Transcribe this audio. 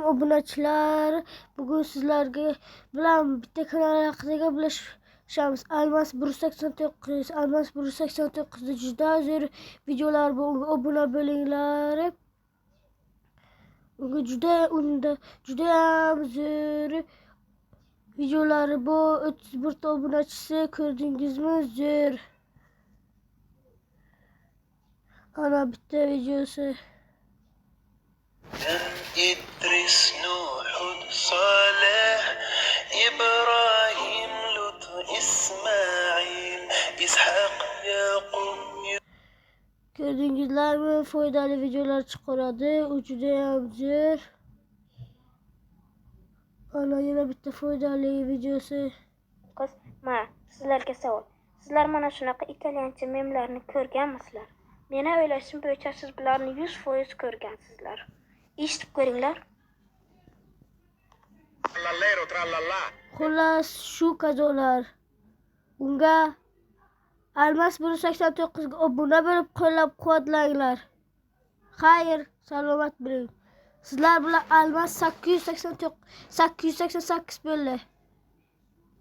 Obunachilar, bugun sizlarga bilan bitta kanal haqida gaplashamiz. Almas 189, Almas 189 da juda zo'r videolar bor. Unga obuna bo'linglar. Unda juda ham zo'r videolari bor. 31 ta obunachisi, ko'rdingizmi? Zo'r. Ana bitta videosi. إدريس نوح صالح إبراهيم لوط إسماعيل إسحاق يعقوب. Gördüğünüzler foydali videolar çıkardı. O juda ham zo'r. Ana yana bitta foydali videosi. Qiz, mana sizlarga savol. Sizlar mana shunaqa italyancha memlarni ko'rganmisizlar? Meni o'ylashim bo'yicha siz bularni 100% ko'rgansizlar. Eshitib ko'ringlar. Xullas shu kazolar. Unga Almas 189 ga obuna bo'lib qo'llab-quvvatlanglar. Xayr, salomat bo'ling. Sizlar bilan Almas 888 bo'ldi.